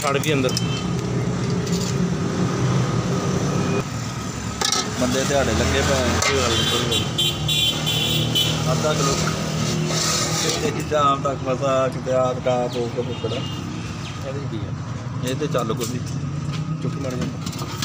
सड़ गई अंदर। बंदे दिहाड़े लगे पे आधा किलो जाम तक मसा किते आद टाप हो के मुकड़ा ये तो चल को भी चुप मर जा